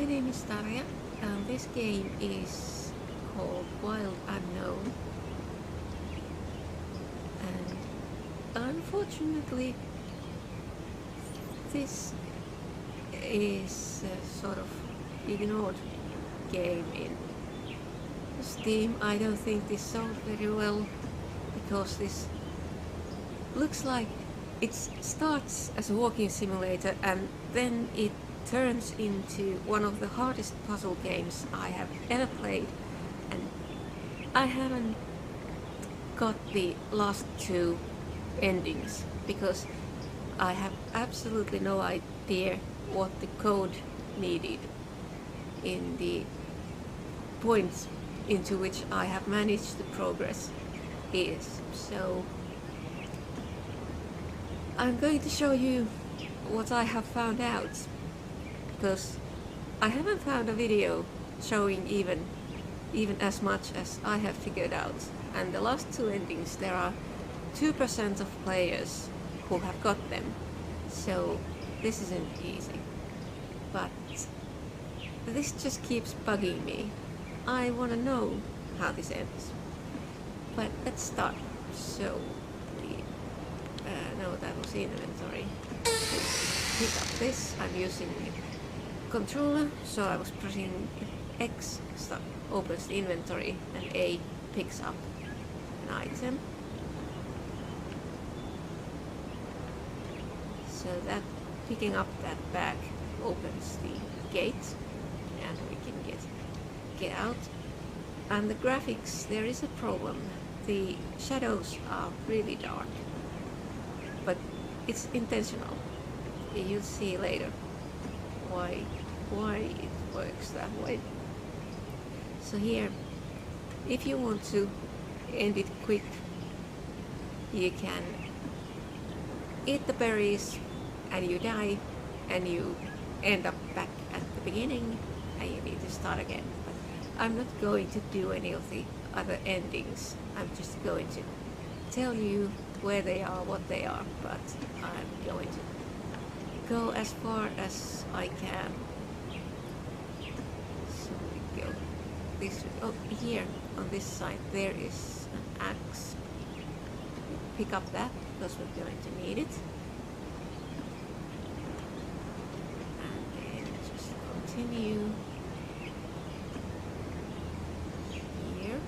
My name is Tarja, and this game is called Wild Unknown. And unfortunately, this is a sort of ignored game in Steam. I don't think this sold very well because this looks like it starts as a walking simulator and then it turns into one of the hardest puzzle games I have ever played, and I haven't got the last two endings because I have absolutely no idea what the code needed in the points into which I have managed to progress is. So I'm going to show you what I have found out, because I haven't found a video showing even as much as I have figured out. And the last two endings, there are 2% of players who have got them, so this isn't easy. But this just keeps bugging me. I want to know how this ends. But let's start. So no, that was the inventory. Pick up this. I'm using controller, so I was pressing X, stuff opens the inventory, and A picks up an item. So that picking up that bag opens the gate, and we can get out. And the graphics, there is a problem. The shadows are really dark, but it's intentional. You'll see later why it works that way. So here, if you want to end it quick, you can eat the berries and you die and you end up back at the beginning and you need to start again. But I'm not going to do any of the other endings. I'm just going to tell you where they are, what they are, but I'm going to go as far as I can. So we go this way. Oh, here on this side there is an axe. Pick up that because we're going to need it. And then just continue here.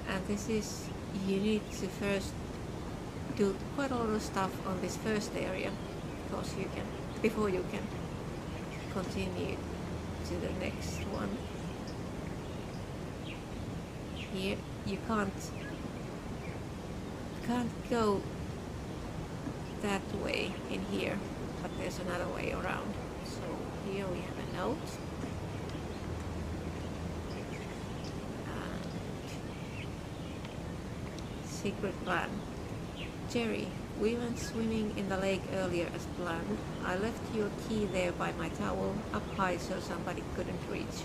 And this is, you need to first do quite a lot of stuff on this first area because before you can continue to the next one. Here you can't go that way in here, but there's another way around. So here we have a note. Secret plan. Jerry, we went swimming in the lake earlier as planned. I left your key there by my towel, up high so somebody couldn't reach.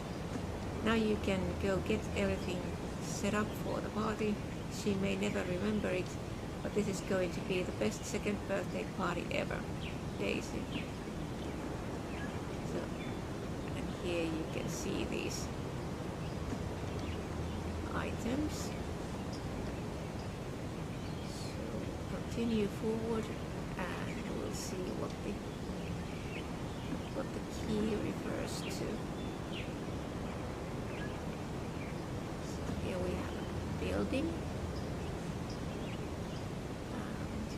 Now you can go get everything set up for the party. She may never remember it, but this is going to be the best second birthday party ever. Daisy. So, and here you can see these items. Continue forward and we'll see what the key refers to. So here we have a building, and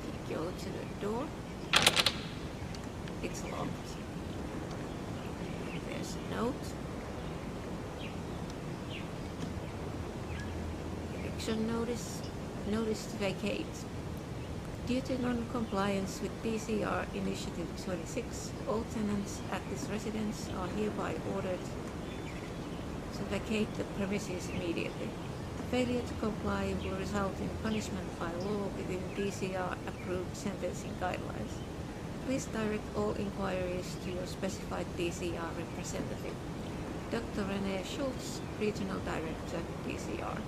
if you go to the door, it's locked. There's a note. Eviction notice. Notice to vacate. Due to non-compliance with DCR Initiative 26, all tenants at this residence are hereby ordered to vacate the premises immediately. Failure to comply will result in punishment by law within DCR-approved sentencing guidelines. Please direct all inquiries to your specified DCR representative. Dr. René Schultz, Regional Director, DCR.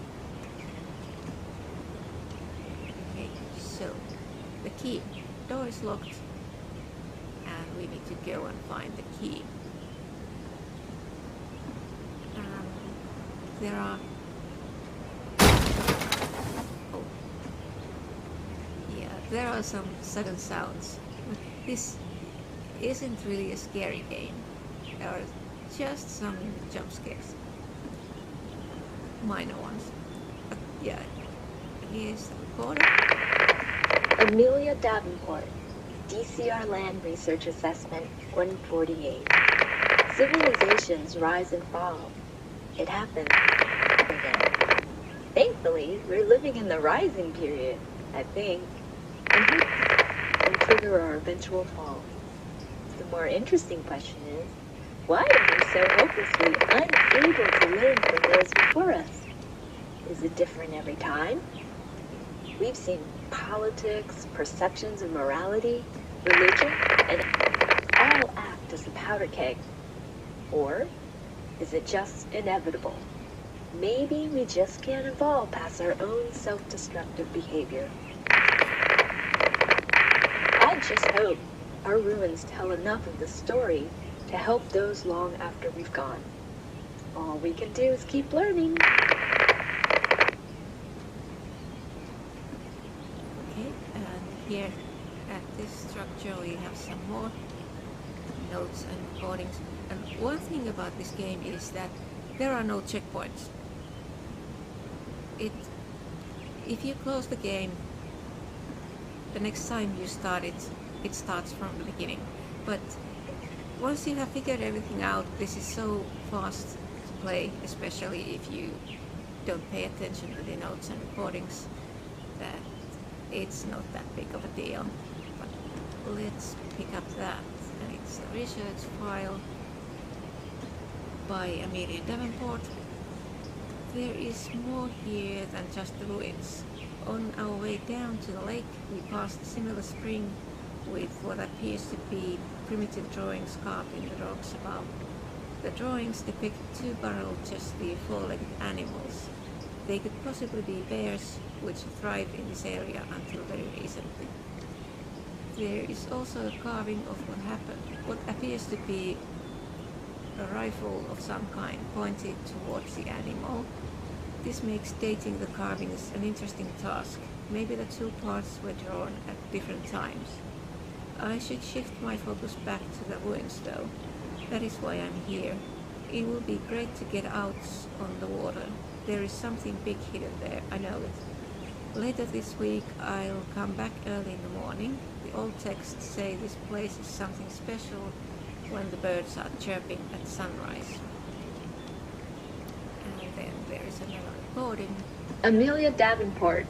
So, the key. door is locked and we need to go and find the key. There are there are some sudden sounds, but this isn't really a scary game. There are just some jump scares, minor ones. But yeah, here's the recorder. Amelia Davenport, DCR Land Research Assessment 148. Civilizations rise and fall. It happens again. Thankfully, we're living in the rising period, I think, and who can trigger our eventual fall? The more interesting question is, why are we so hopelessly unable to learn from those before us? Is it different every time? We've seen politics, perceptions of morality, religion, and all act as a powder keg. Or is it just inevitable? Maybe we just can't evolve past our own self-destructive behavior. I just hope our ruins tell enough of the story to help those long after we've gone. All we can do is keep learning. Okay, and here at this structure we have some more notes and recordings. And one thing about this game is that there are no checkpoints. If you close the game, the next time you start it, it starts from the beginning. But once you have figured everything out, this is so fast to play, especially if you don't pay attention to the notes and recordings, that it's not that big of a deal. But let's pick up that, and it's a research file by Amelia Davenport. There is more here than just the ruins. On our way down to the lake, we passed a similar spring with what appears to be primitive drawings carved in the rocks above. The drawings depict two-barreled, chesty, four-legged animals. They could possibly be bears, which thrived in this area until very recently. There is also a carving of what appears to be a rifle of some kind pointed towards the animal. This makes dating the carvings an interesting task. Maybe the two parts were drawn at different times. I should shift my focus back to the ruins though. That is why I'm here. It will be great to get out on the water. There is something big hidden there, I know it. Later this week I'll come back early in the morning. The old texts say this place is something special when the birds are chirping at sunrise. And then there is another recording. Amelia Davenport,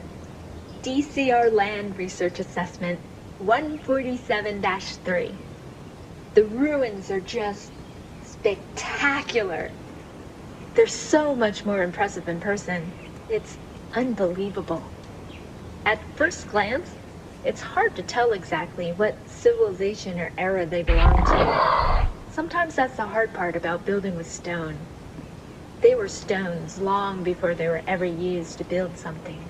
DCR Land Research Assessment 147-3. The ruins are just spectacular. They're so much more impressive in person. It's unbelievable. At first glance, it's hard to tell exactly what civilization or era they belong to. Sometimes that's the hard part about building with stone. They were stones long before they were ever used to build something.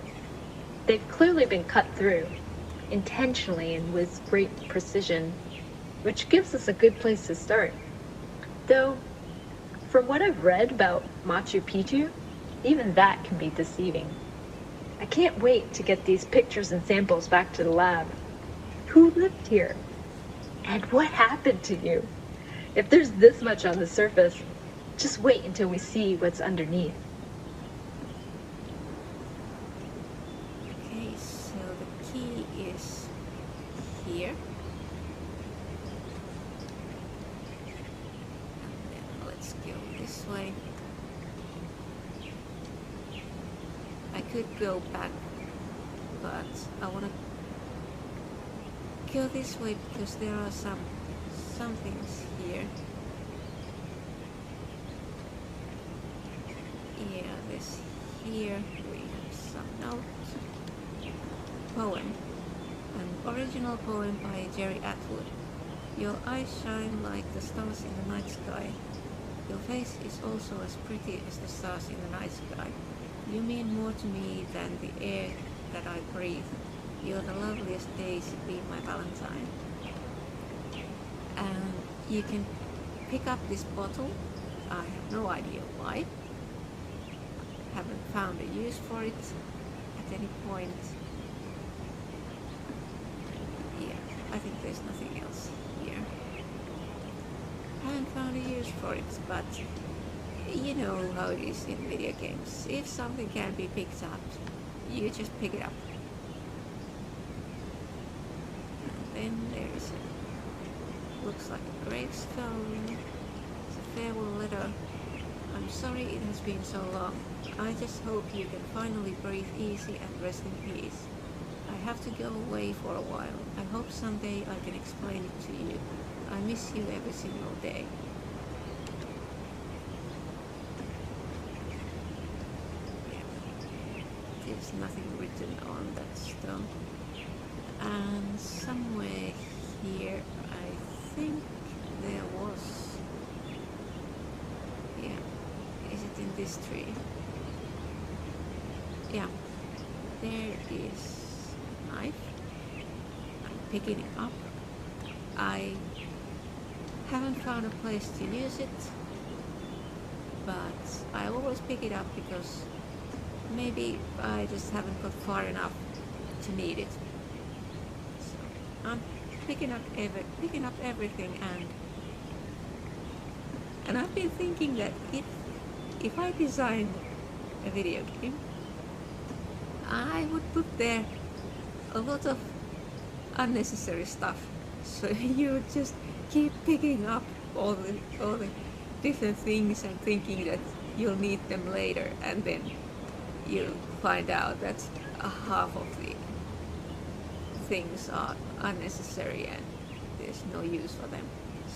They've clearly been cut through, intentionally and with great precision, which gives us a good place to start. Though, from what I've read about Machu Picchu, even that can be deceiving. I can't wait to get these pictures and samples back to the lab. Who lived here? And what happened to you? If there's this much on the surface, just wait until we see what's underneath. Okay, so the key is here. And then let's go this way. I could go back, but I want to go this way because there are some things here. Yeah, this here we have some notes. Poem. An original poem by Jerry Atwood. Your eyes shine like the stars in the night sky. Your face is also as pretty as the stars in the night sky. You mean more to me than the air that I breathe. You're the loveliest Daisy, be my Valentine. And you can pick up this bottle. I have no idea why. Haven't found a use for it at any point. Yeah, I think there's nothing else here. Haven't found a use for it, but you know how it is in video games. If something can be picked up, you just pick it up. And then there's looks like a gravestone. It's a farewell letter. I'm sorry it has been so long. I just hope you can finally breathe easy and rest in peace. I have to go away for a while. I hope someday I can explain it to you. I miss you every single day. There's nothing written on that stone. And somewhere here, I think there was... Yeah, is it in this tree? Yeah, there is a knife. I'm picking it up. I haven't found a place to use it, but I always pick it up because maybe I just haven't got far enough to need it. So I'm picking up everything, and I've been thinking that if I designed a video game, I would put there a lot of unnecessary stuff. So you would just keep picking up all the different things and thinking that you'll need them later, and then you find out that half of the things are unnecessary and there's no use for them.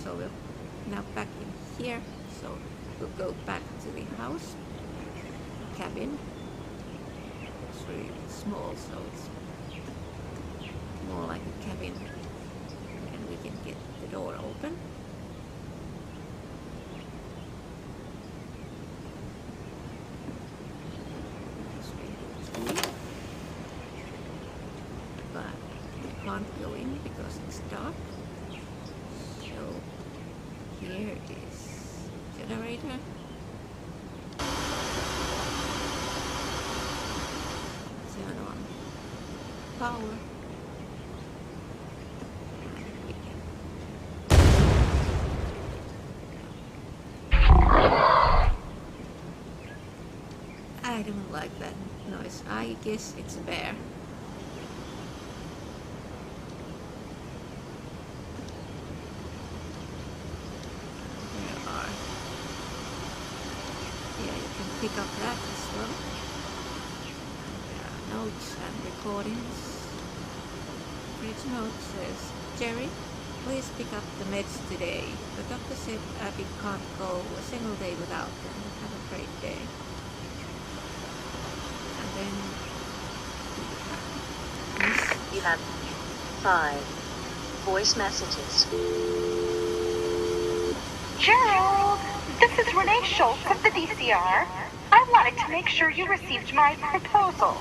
So we're now back in here. So we'll go back to the house, cabin. It's really small, so it's more like a cabin, and we can get the door open. But we can't go in because it's dark. So here is generator. Turn on power. I don't like that noise. I guess it's a bear. There are. Yeah, you can pick up that as well. There are notes and recordings. Bridge note says, Jerry, please pick up the meds today. The doctor said Abby can't go a single day without them. Have a great day. Then you have 5 voice messages. Gerald, this is Renee Schultz of the DCR. I wanted to make sure you received my proposal.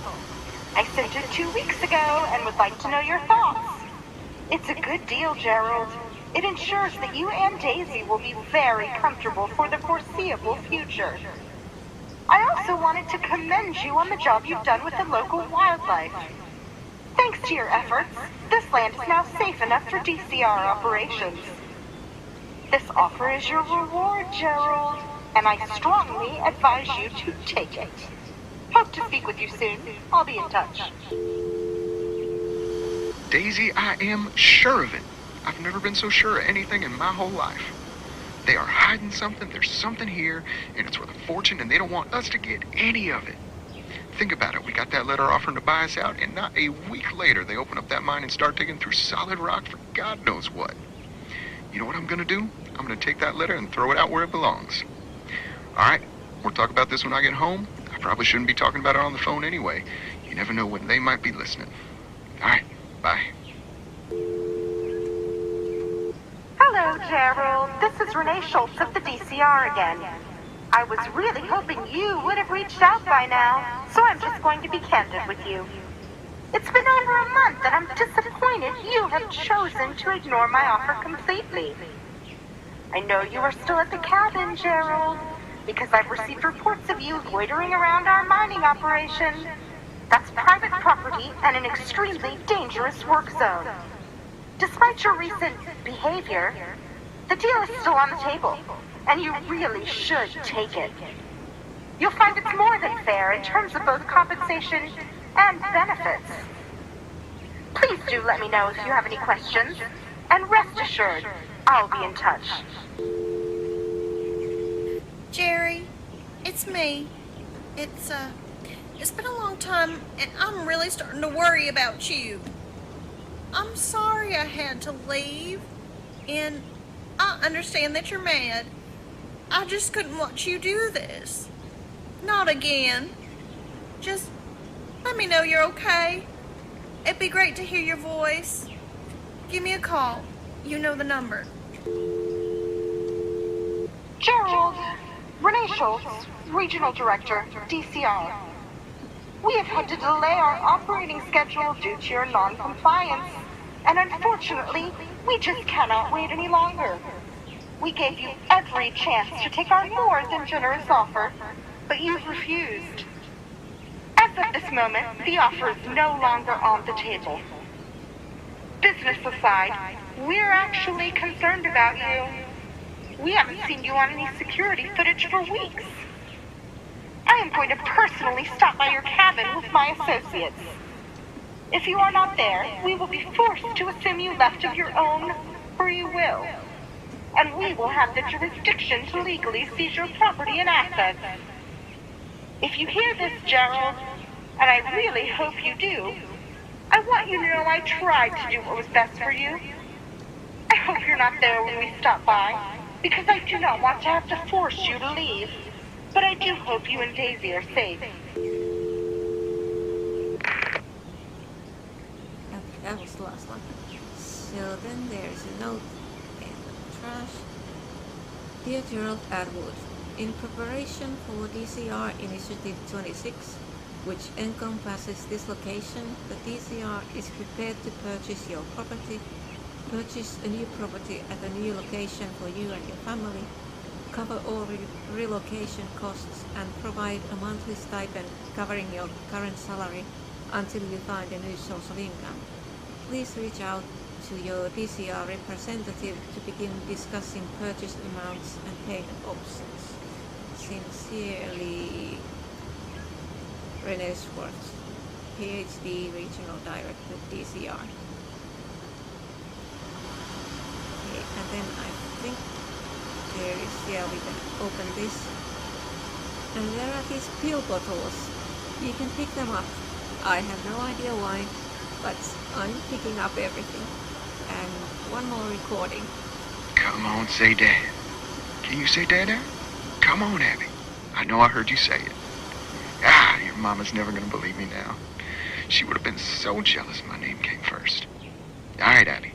I sent it 2 weeks ago and would like to know your thoughts. It's a good deal, Gerald. It ensures that you and Daisy will be very comfortable for the foreseeable future. I also wanted to commend you on the job you've done with the local wildlife. Thanks to your efforts, this land is now safe enough for DCR operations. This offer is your reward, Gerald, and I strongly advise you to take it. Hope to speak with you soon. I'll be in touch. Daisy, I am sure of it. I've never been so sure of anything in my whole life. They are hiding something, there's something here, and it's worth a fortune, and they don't want us to get any of it. Think about it, we got that letter offering to buy us out, and not a week later, they open up that mine and start digging through solid rock for God knows what. You know what I'm gonna do? I'm gonna take that letter and throw it out where it belongs. Alright, we'll talk about this when I get home. I probably shouldn't be talking about it on the phone anyway. You never know when they might be listening. Alright, bye. Hello, Gerald. This is Renee Schultz of the DCR again. I was really hoping you would have reached out by now, so I'm just going to be candid with you. It's been over a month and I'm disappointed you have chosen to ignore my offer completely. I know you are still at the cabin, Gerald, because I've received reports of you loitering around our mining operation. That's private property and an extremely dangerous work zone. Despite your recent behavior, the deal is still on the table, and you really should take it. You'll find it's more than fair in terms of both compensation and benefits. Please do let me know if you have any questions, and rest assured, I'll be in touch. Jerry, it's me. It's been a long time, and I'm really starting to worry about you. I'm sorry I had to leave, and I understand that you're mad. I just couldn't watch you do this. Not again. Just let me know you're okay. It'd be great to hear your voice. Give me a call. You know the number. Gerald, Renee Schultz, Regional Director, DCR. We have had to delay our operating schedule due to your non-compliance, and unfortunately, we just cannot wait any longer. We gave you every chance to take our more than generous offer, but you've refused. As of this moment, the offer is no longer on the table. Business aside, we're actually concerned about you. We haven't seen you on any security footage for weeks. I am going to personally stop by your cabin with my associates. If you are not there, we will be forced to assume you left of your own free will. And we will have the jurisdiction to legally seize your property and assets. If you hear this, Gerald, and I really hope you do, I want you to know I tried to do what was best for you. I hope you're not there when we stop by, because I do not want to have to force you to leave. But I do hope you and Daisy are safe. Okay, that was the last one. So then there's a note in the trash. Dear Gerald Atwood, in preparation for DCR Initiative 26, which encompasses this location, the DCR is prepared to purchase your property, purchase a new property at a new location for you and your family, cover all relocation costs, and provide a monthly stipend covering your current salary until you find a new source of income. Please reach out to your DCR representative to begin discussing purchase amounts and payment options. Sincerely, Renee Schwartz, PhD Regional Director, DCR. Okay, and then I think there is, yeah, we can open this. And there are these pill bottles. You can pick them up. I have no idea why, but I'm picking up everything. And one more recording. Come on, say Dad. Can you say Dada? Come on, Abby. I know I heard you say it. Ah, your mama's never gonna believe me now. She would have been so jealous my name came first. All right, Abby.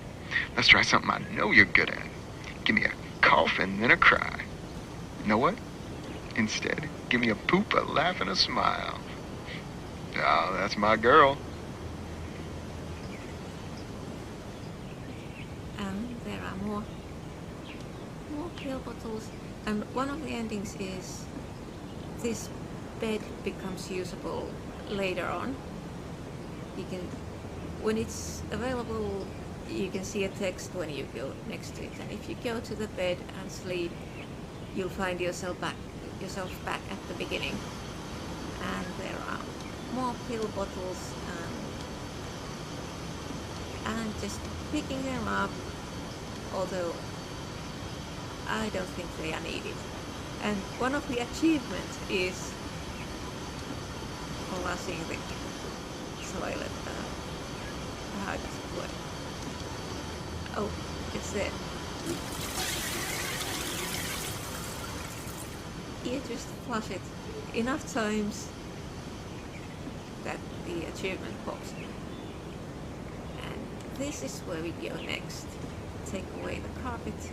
Let's try something I know you're good at. Give me a cough and then a cry. You know what? Instead, give me a poop, a laugh, and a smile. Oh, that's my girl. And there are more pill bottles. And one of the endings is this bed becomes usable later on. You can, when it's available, you can see a text when you go next to it. And if you go to the bed and sleep, you'll find yourself back at the beginning. And there are more pill bottles, and just picking them up, although I don't think they are needed. And one of the achievements is flushing the toilet. How does it work? Oh, it's there. You just flush it enough times that the achievement pops. And this is where we go next. Take away the carpet,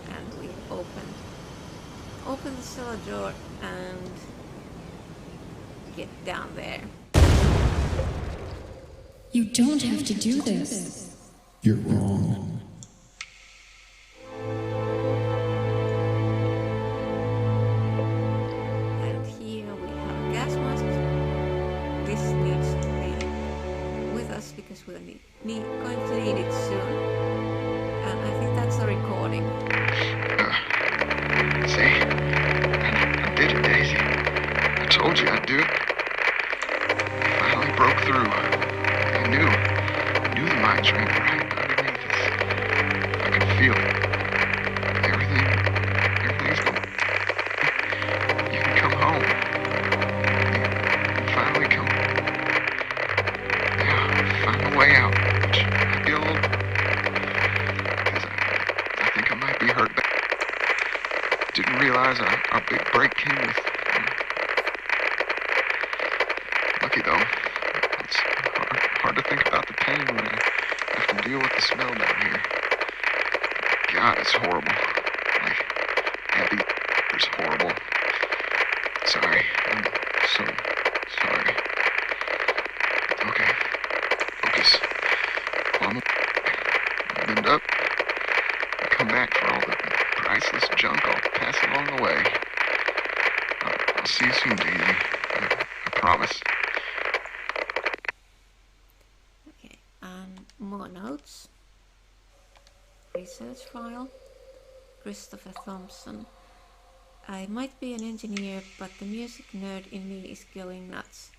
and we open the cellar door and get down there. You don't have to do this. You're wrong. And here we have a gas mask. This needs to be with us because we're going to need it soon. And I think that's a recording. See? I did it, Daisy. I told you I'd do it. I finally broke through. I knew the mines ran right underneath us. I could feel it. Everything's going. You can come home. You finally come. Yeah, find a way out. Which might be a little. Because I think I might be hurt bad. Didn't realize our big break came with. Lucky though. It's hard to think about the pain when I have to deal with the smell down here. God, it's horrible. Like, Abby is horrible. Sorry. I'm so sorry. Okay. Focus. Well, I'm bend up. Come back for all the priceless junk I'll pass along the way. I'll see you soon, Daisy. I promise. Okay, more notes. Research file. Christopher Thompson. I might be an engineer, but the music nerd in me is going nuts.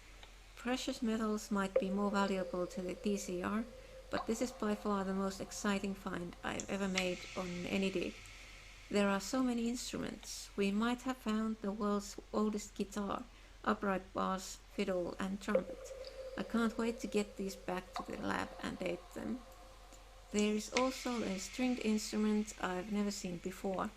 Precious metals might be more valuable to the DCR, but this is by far the most exciting find I've ever made on any dig. There are so many instruments. We might have found the world's oldest guitar, upright bass, fiddle and trumpet. I can't wait to get these back to the lab and date them. There is also a stringed instrument I've never seen before.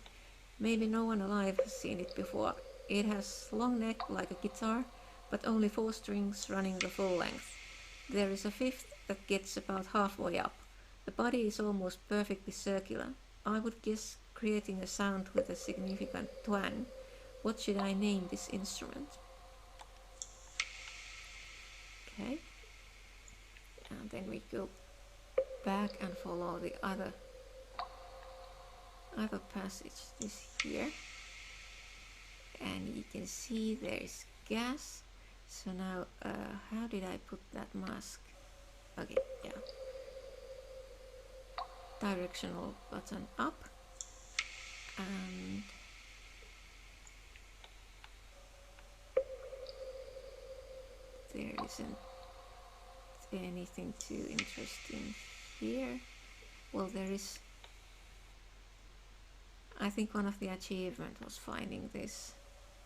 Maybe no one alive has seen it before. It has long neck like a guitar, but only 4 strings running the full length. There is a 5th that gets about halfway up. The body is almost perfectly circular. I would guess creating a sound with a significant twang. What should I name this instrument? Okay. And then we go back and follow the other passage, this here. And you can see there is gas. So now, how did I put that mask? Okay, yeah. Directional button up. And there isn't anything too interesting here. Well, there is. I think one of the achievements was finding this,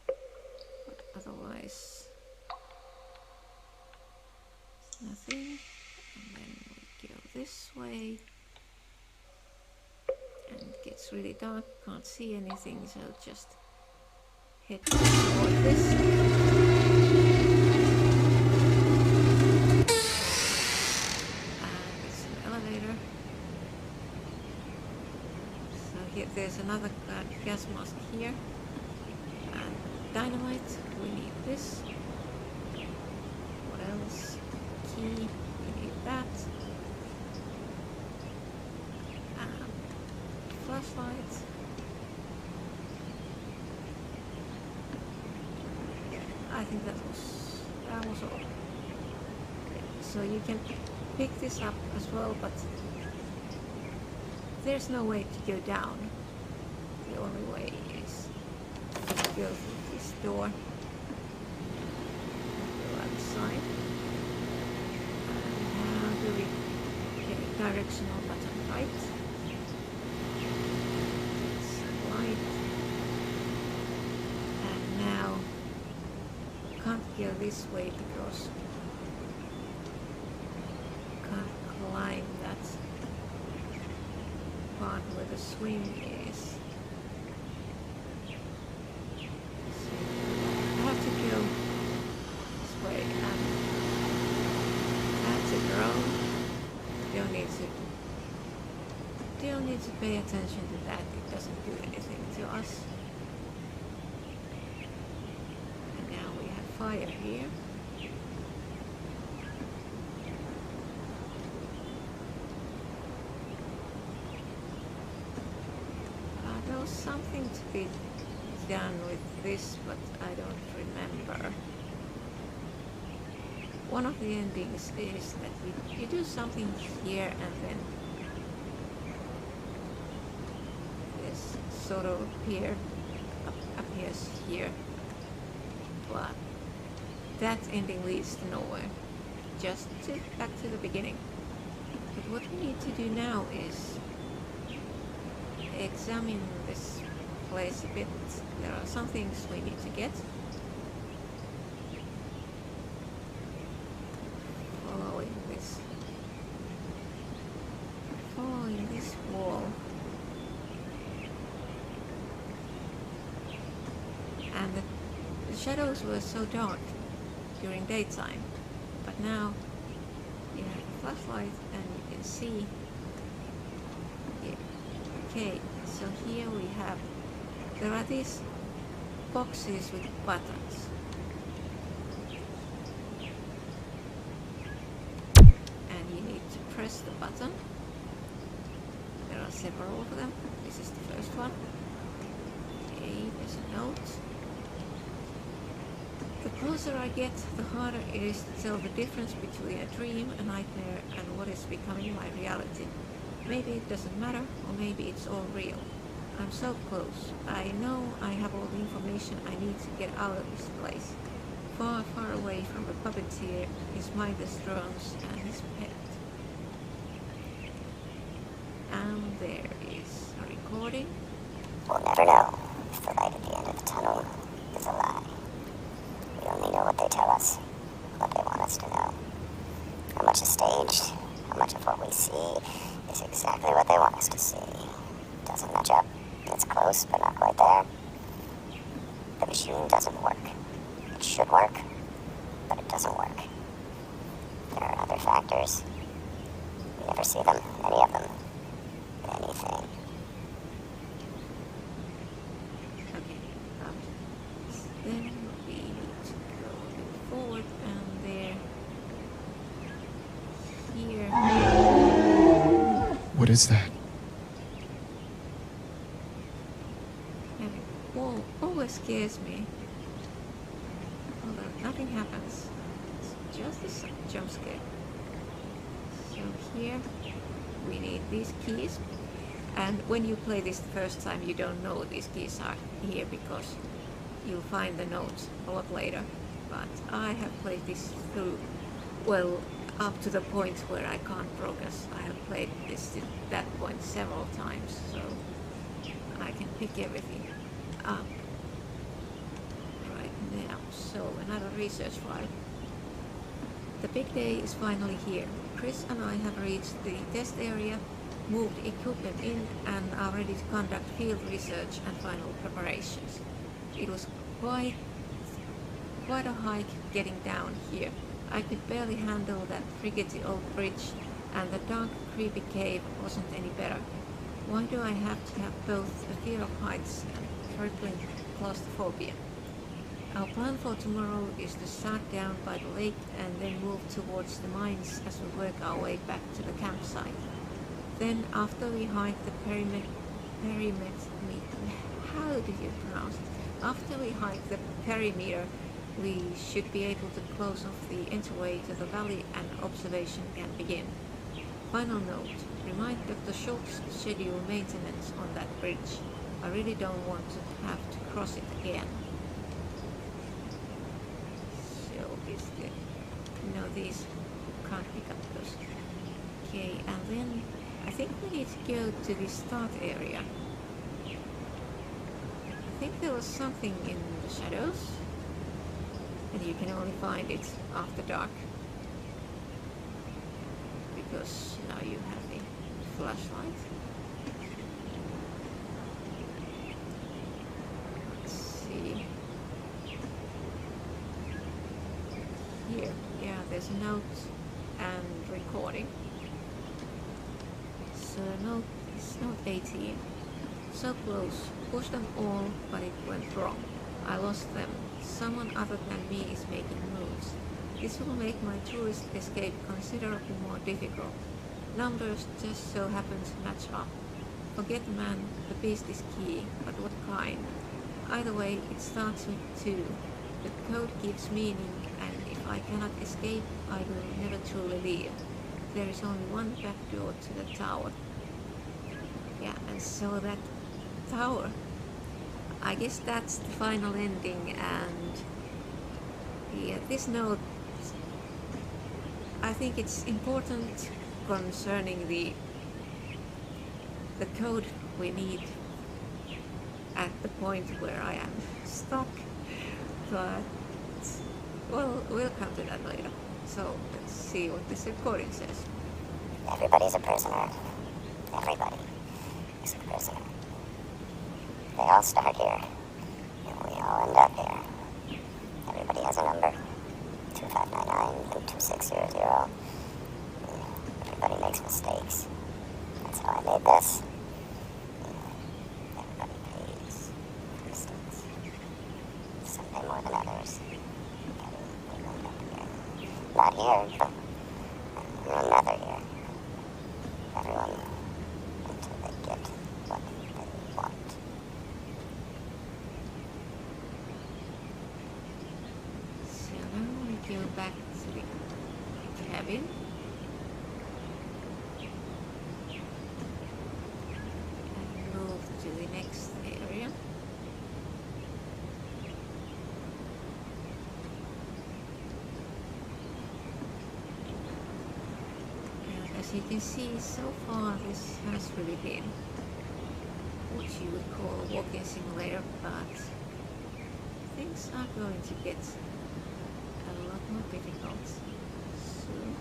but otherwise nothing. And then we go this way, and it gets really dark, can't see anything, so just head toward this. And it's an elevator. So here, there's another gas mask here. And dynamite, we need this. What else? Key, we need that. And flashlight. I think that was all. Okay, so you can pick this up as well, but there's no way to go down. The only way is to go through this door. Go outside. And now do we get a directional button right? It's light. And now can't go this way because can't climb that part where the swing is. So I have to go this way, and that's a drone. Don't need to pay attention to that. It doesn't do anything to us. And now we have fire here. something to be done with this, but I don't remember. One of the endings is that you do something here and then this sort of appears here, but that ending leads to nowhere, just back to the beginning. But what we need to do now is examine this place a bit. There are some things we need to get. Following this wall. And the shadows were so dark during daytime, but now you have a flashlight and you can see here. Okay, so here we have, there are these boxes with buttons. And you need to press the button. There are several of them. This is the first one. Okay, there's a note. The closer I get, the harder it is to tell the difference between a dream, a nightmare, and what is becoming my reality. Maybe it doesn't matter, or maybe it's all real. I'm so close. I know I have all the information I need to get out of this place. Far, far away from the puppeteer, his mindless drones, and his pet. And there is a recording. We'll never know if the light at the end of the tunnel is a lie. We only know what they tell us, what they want us to know. How much is staged, how much of what we see is exactly what they want us to see. Doesn't match up. It's close, but not quite there. The machine doesn't work. It should work, but it doesn't work. There are other factors. We never see them, any of them. Anything. Okay, then we need to go a bit forward, and there, here. What is that? Wall always scares me. Although nothing happens. It's just a jump scare. So here we need these keys. And when you play this the first time, you don't know these keys are here because you'll find the notes a lot later. But I have played this through, well, up to the point where I can't progress. I have played this to that point several times, so I can pick everything up right now. So another research file. The big day is finally here. Chris and I have reached the test area, moved equipment in, and are ready to conduct field research and final preparations. It was quite a hike getting down here. I could barely handle that rickety old bridge, and the dark, creepy cave wasn't any better. Why do I have to have both a fear of heights and crippling claustrophobia? Our plan for tomorrow is to start down by the lake and then move towards the mines as we work our way back to the campsite. Then, after we hike the perimeter, we should be able to close off the entryway to the valley and observation can begin. Final note, remind Dr. Schultz to schedule maintenance on that bridge. I really don't want to have to cross it again. So is the, no, these can't pick up those. Okay, and then I think we need to go to the start area. I think there was something in the shadows, and you can only find it after dark, because now you have the flashlight. Let's see. Here, yeah, there's a note and recording. So note is note 18. So close, pushed them all, but it went wrong. I lost them. Someone other than me is making moves. This will make my tourist escape considerably more difficult. Numbers just so happen to match up. Forget man, the beast is key, but what kind? Either way, it starts with 2. The code gives meaning, and if I cannot escape, I will never truly leave. There is only one back door to the tower. Yeah, and so that tower, I guess that's the final ending, and yeah, this note, I think it's important concerning the code we need at the point where I am stuck, but well, we'll come to that later. So let's see what this recording says. Everybody's a prisoner. Everybody is a prisoner. They all start here, and we all end up here. Everybody has a number, 2599 and 2600. Everybody makes mistakes. That's how I made this. Everybody pays mistakes. Some pay more than others. We end up here. Not here, but another here. Everyone until they get what they want. So now we go back to the cabin. And move to the next area. And as you can see, so far this has really been what you would call a walking simulator, but things are going to get a lot more difficult soon.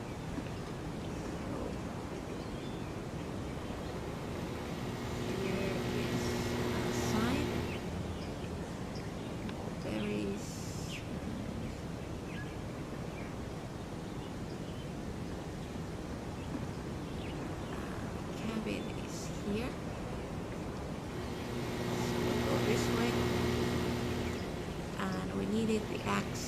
So here is a sign, berries, cabin is here. So we'll go this way. And we needed the axe.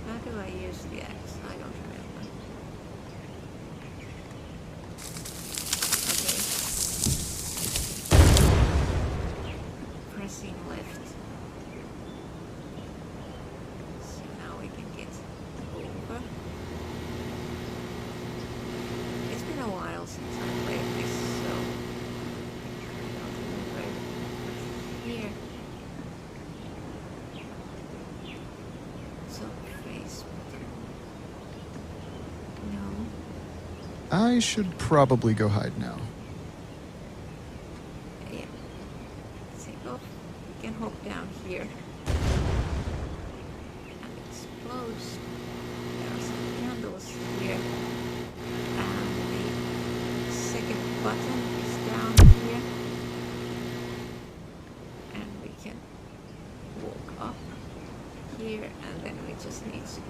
How do I use the axe? I don't remember. Okay. Pressing left. So now we can get over. It's been a while since I played this, so I don't remember. But here. So face button. No. I should probably go hide now. Yeah. Take off. We can hop down here. And explodes. There are some candles here. And the second button is down here. And we can walk up here, and then we just need to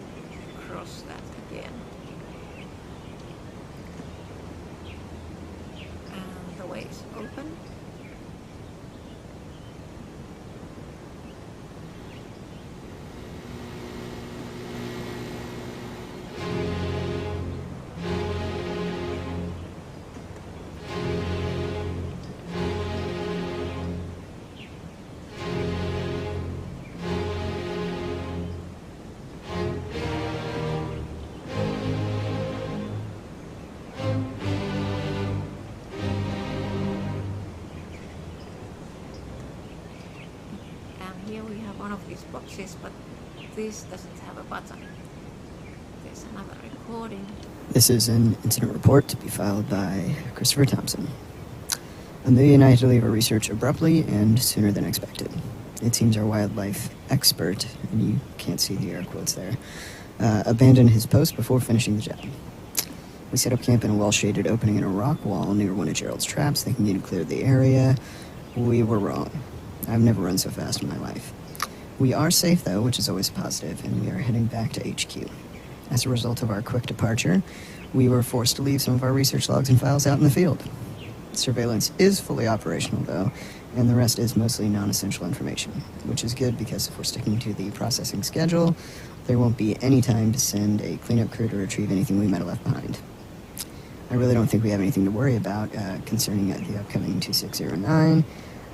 cross that again. And the way is open. Here we have one of these boxes, but this doesn't have a button. There's another recording. This is an incident report to be filed by Christopher Thompson. Amelia and I had to leave our research abruptly and sooner than expected. It seems our wildlife expert, and you can't see the air quotes there, abandoned his post before finishing the job. We set up camp in a well-shaded opening in a rock wall near one of Gerald's traps, thinking he'd cleared the area. We were wrong. I've never run so fast in my life. We are safe, though, which is always positive, and we are heading back to HQ. As a result of our quick departure, we were forced to leave some of our research logs and files out in the field. Surveillance is fully operational, though, and the rest is mostly non-essential information, which is good because if we're sticking to the processing schedule, there won't be any time to send a cleanup crew to retrieve anything we might have left behind. I really don't think we have anything to worry about concerning the upcoming 2609.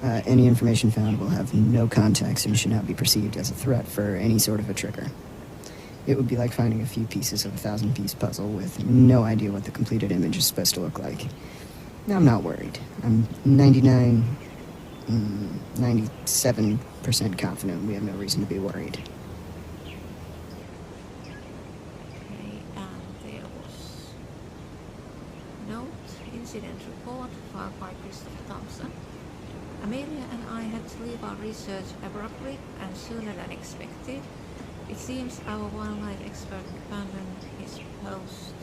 Any information found will have no context and should not be perceived as a threat for any sort of a trigger. It would be like finding a few pieces of a 1,000-piece puzzle with no idea what the completed image is supposed to look like. I'm not worried. I'm 97% confident we have no reason to be worried. Okay, and there was note, incident report filed by Christopher Thompson. Amelia and I had to leave our research abruptly and sooner than expected. It seems our wildlife expert abandoned his post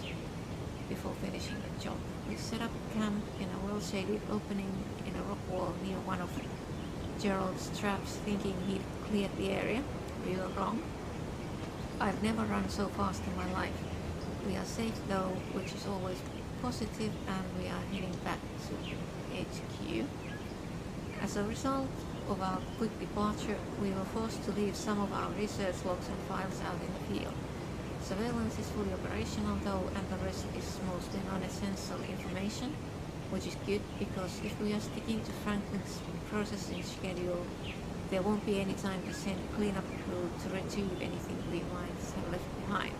before finishing the job. We set up camp in a well-shaded opening in a rock wall near one of Gerald's traps, thinking he'd cleared the area. We were wrong. I've never run so fast in my life. We are safe though, which is always positive, and we are heading back to HQ. As a result of our quick departure, we were forced to leave some of our research logs and files out in the field. Surveillance is fully operational though, and the rest is mostly non-essential information, which is good because if we are sticking to Franklin's processing schedule, there won't be any time to send a cleanup crew to retrieve anything we might have left behind.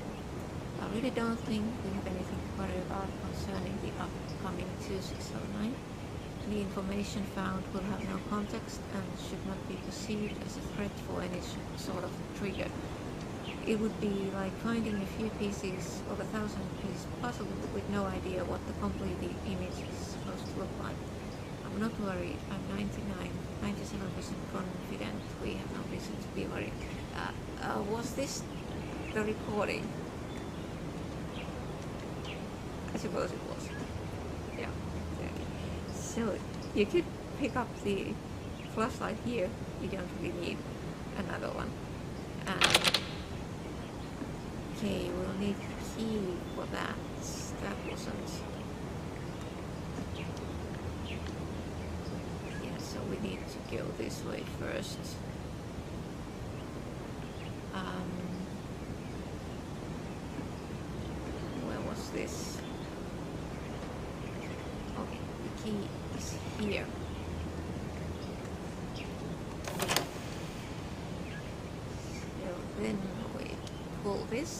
I really don't think we have anything to worry about concerning the upcoming 2609. Any information found will have no context and should not be perceived as a threat for any sort of trigger. It would be like finding a few pieces of a 1,000-piece puzzle with no idea what the completed image is supposed to look like. I'm not worried. I'm 97% confident we have no reason to be worried. Was this the recording? I suppose it was. Yeah. So you could pick up the flashlight here. You don't really need another one. Okay, we'll need a key for that. That wasn't. Yeah, so we need to go this way first. Where was this? Okay, the key is here. So then we pull this.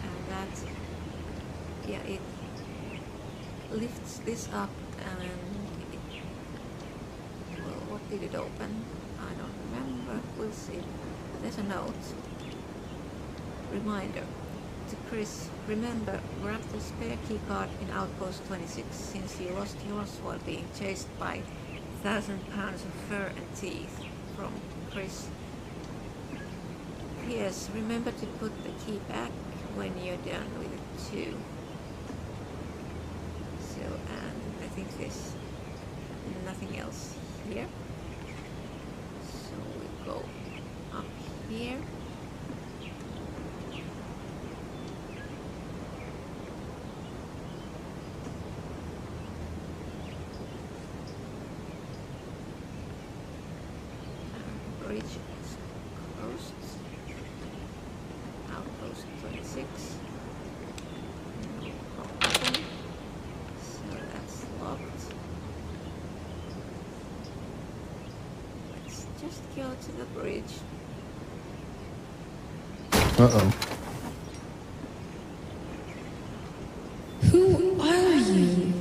And that, yeah, it lifts this up and well, what did it open? I don't remember. We'll see. There's a note. Reminder to Chris, remember, grab the spare key card in Outpost 26 since you lost yours while being chased by 1,000 pounds of fur and teeth. From Chris. P.S. Remember to put the key back when you're done with it too. So, and I think there's nothing else here. So we go up here. Bridge is closed. Outpost 26. No problem. So that's locked. Let's just go to the bridge. Uh-oh. Who are you?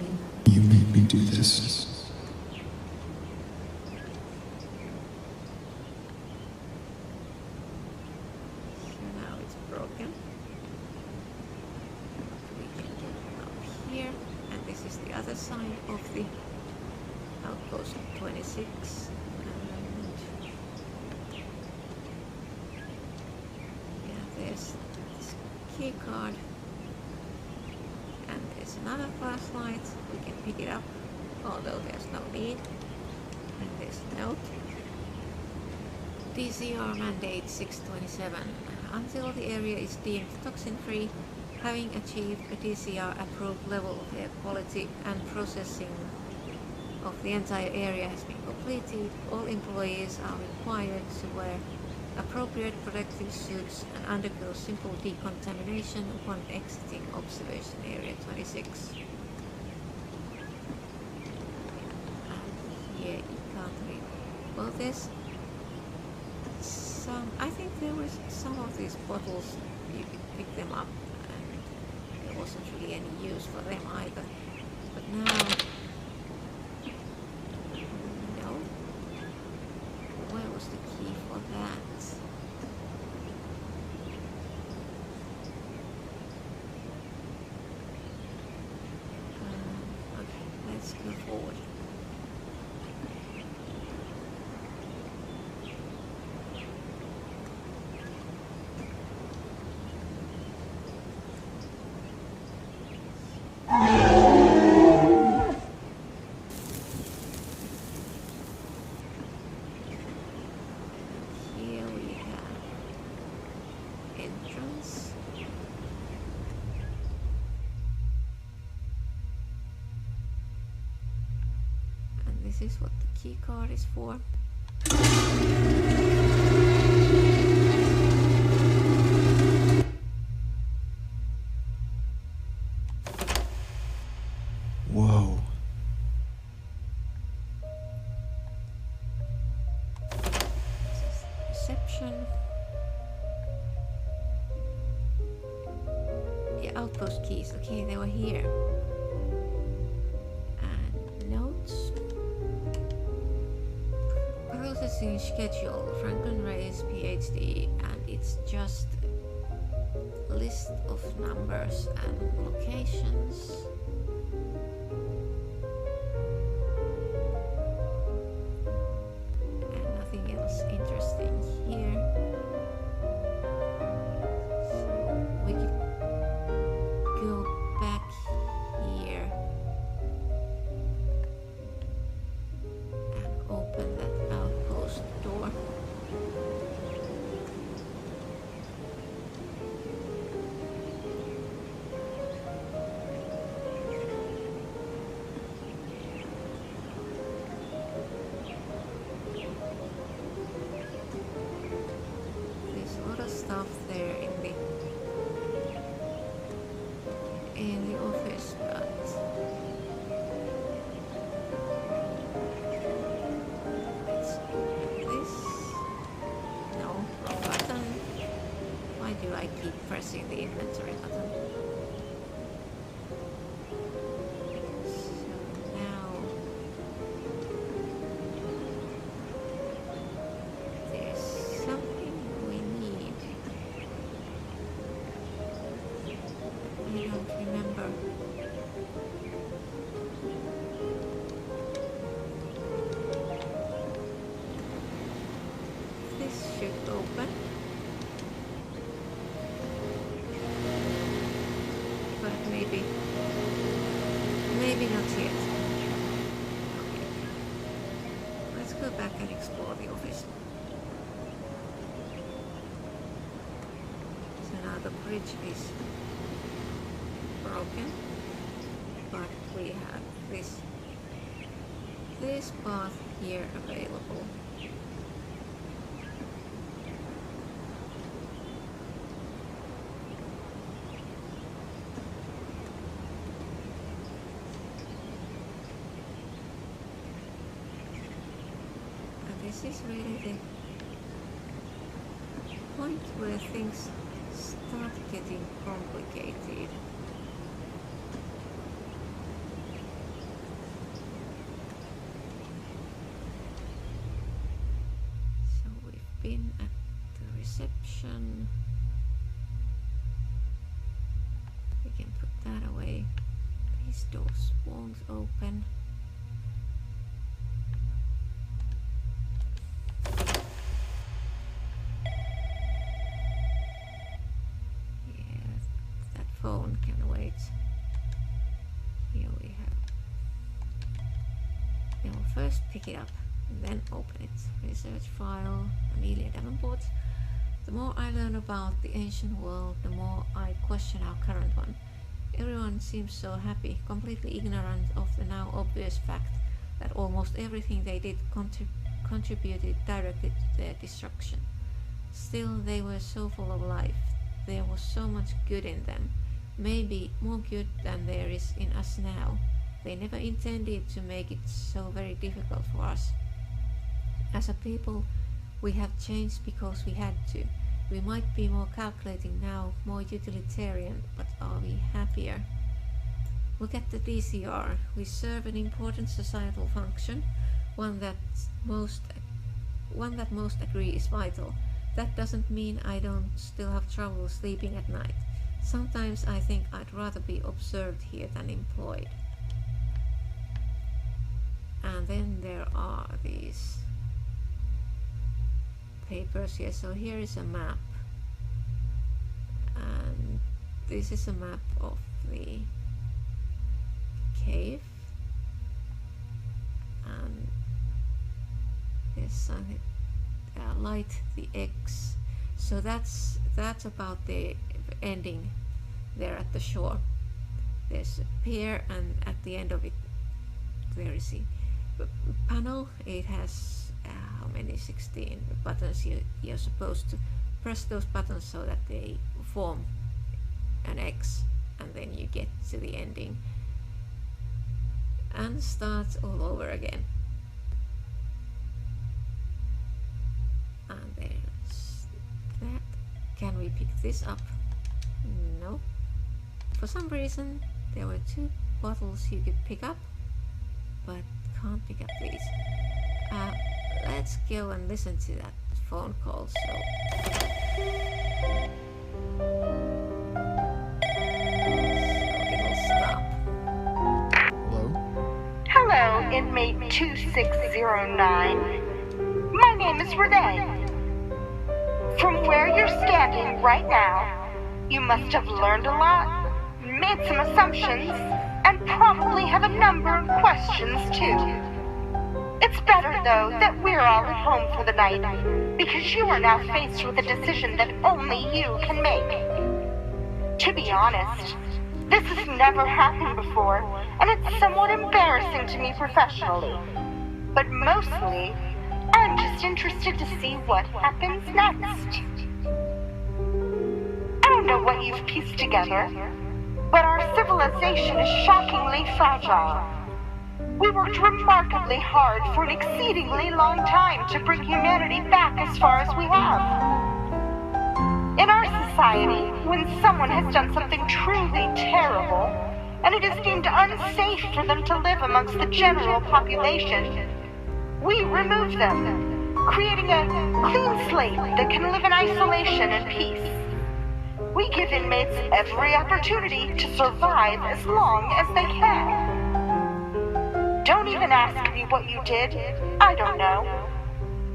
You made me do this. Side of the Outpost 26, and yeah, there's this key card, and there's another flashlight. We can pick it up, although there's no need. And there's a note. DCR mandate 627. Until the area is deemed toxin-free, Having achieved a DCR approved level of air quality and processing of the entire area has been completed, all employees are required to wear appropriate protective suits and undergo simple decontamination upon exiting observation area 26. And yeah, you can't read. Well, there's some, I think there was some of these bottles, you could pick them up and there wasn't really any use for them either. But now, no. Where was the key for that? Okay, let's go forward. Here we have entrance. And this is what the key card is for. Whoa. This is reception. Yeah, outpost keys. Okay, they were here. And notes. Processing schedule. Franklin Reyes, PhD, and it's just a list of numbers and locations. And nothing else interesting here. So we could go back here and open that outpost door. There's a lot of stuff there in the office, but let's open this. No, wrong button. Why do I keep pressing the inventory button? So now there's something we need. I don't remember. This should open. But maybe not yet. Okay. Let's go back and explore the office. So now the bridge is broken, but we have this path here available. And this is really the point where things start getting complicated. So we've been at the reception. We can put that away. These doors won't open. Yeah, that phone can wait. Here we have. We will first pick it up and then open it. Research file, Amelia Davenport. The more I learn about the ancient world, the more I question our current one. Everyone seems so happy, completely ignorant of the now obvious fact that almost everything they did contributed directly to their destruction. Still, they were so full of life. There was so much good in them, maybe more good than there is in us now. They never intended to make it so very difficult for us. As a people, we have changed because we had to. We might be more calculating now, more utilitarian, but are we happier? Look at the DCR. We serve an important societal function, one that most agree is vital. That doesn't mean I don't still have trouble sleeping at night. Sometimes I think I'd rather be observed here than employed. And then there are these papers here. So here is a map, and this is a map of the cave, and there's something light the X, so that's about the ending there at the shore. There's a pier, and at the end of it there is a panel. It has how many, 16 buttons. You're supposed to press those buttons so that they form an X, and then you get to the ending and start all over again. And there's that. Can we pick this up? No. For some reason there were 2 bottles you could pick up, but can't pick up these. Let's go and listen to that phone call. So it'll stop. Hello? Hello, inmate 2609. My name is Renee. From where you're standing right now, you must have learned a lot, made some assumptions, and probably have a number of questions too. It's better, though, that we're all at home for the night, because you are now faced with a decision that only you can make. To be honest, this has never happened before, and it's somewhat embarrassing to me professionally. But mostly, I'm just interested to see what happens next. I don't know what you've pieced together, but our civilization is shockingly fragile. We worked remarkably hard for an exceedingly long time to bring humanity back as far as we have. In our society, when someone has done something truly terrible, and it is deemed unsafe for them to live amongst the general population, we remove them, creating a clean slate that can live in isolation and peace. We give inmates every opportunity to survive as long as they can. Don't even ask me what you did. I don't know.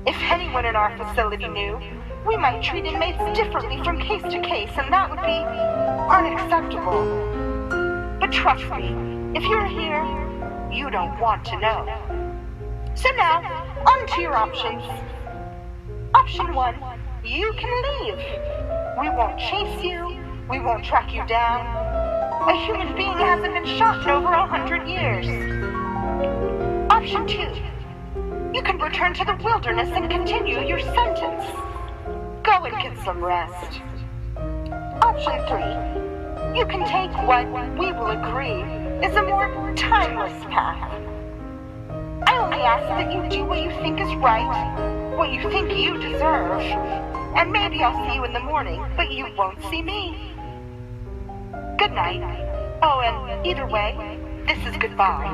If anyone in our facility knew, we might treat inmates differently from case to case, and that would be unacceptable. But trust me, if you're here, you don't want to know. So now, on to your options. Option 1, you can leave. We won't chase you. We won't track you down. A human being hasn't been shot in over 100 years. Option 2, you can return to the wilderness and continue your sentence. Go and get some rest. Option 3, you can take what we will agree is a more timeless path. I only ask that you do what you think is right, what you think you deserve, and maybe I'll see you in the morning, but you won't see me. Good night. Oh, and either way, this is goodbye.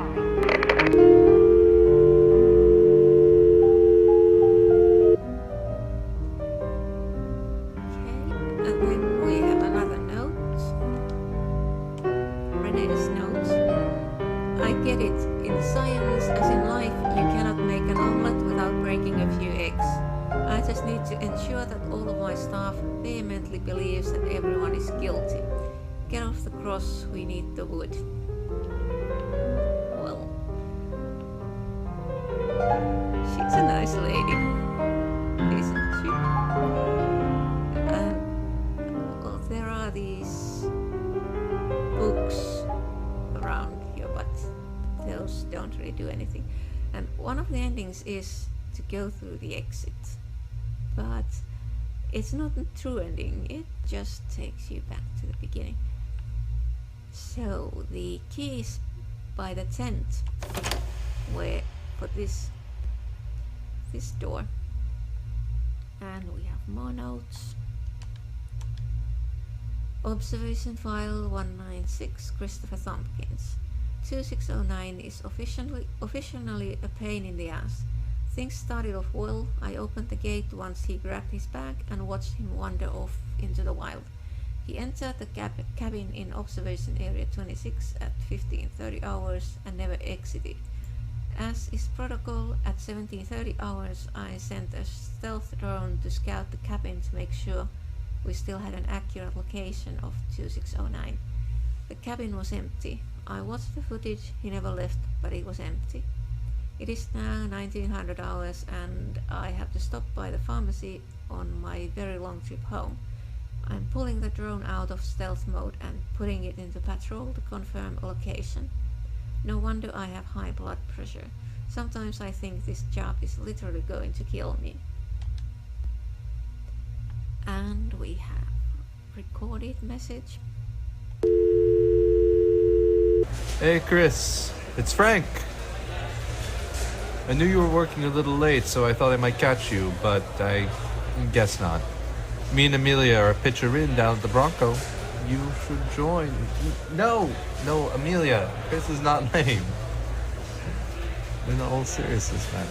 And then we have another note. Renee's note. I get it. In science, as in life, you cannot make an omelette without breaking a few eggs. I just need to ensure that all of my staff vehemently believes that everyone is guilty. Get off the cross, we need the wood. Well, she's a nice lady, isn't she? really do anything. And one of the endings is to go through the exit, but it's not a true ending, it just takes you back to the beginning. So the key is by the tent where for this door, and we have more notes. Observation file 196, Christopher Tompkins. 2609 is officially a pain in the ass. Things started off well. I opened the gate once he grabbed his bag and watched him wander off into the wild. He entered the cabin in observation area 26 at 15:30 hours and never exited. As is protocol, at 17:30 hours I sent a stealth drone to scout the cabin to make sure we still had an accurate location of 2609. The cabin was empty. I watched the footage, he never left, but it was empty. It is now 1900 hours and I have to stop by the pharmacy on my very long trip home. I'm pulling the drone out of stealth mode and putting it into patrol to confirm a location. No wonder I have high blood pressure. Sometimes I think this job is literally going to kill me. And we have recorded message. Hey Chris, it's Frank. I knew you were working a little late, so I thought I might catch you, but I guess not. Me and Amelia are a pitcher in down at the Bronco. You should join. No, Amelia. Chris is not lame. In all seriousness, man.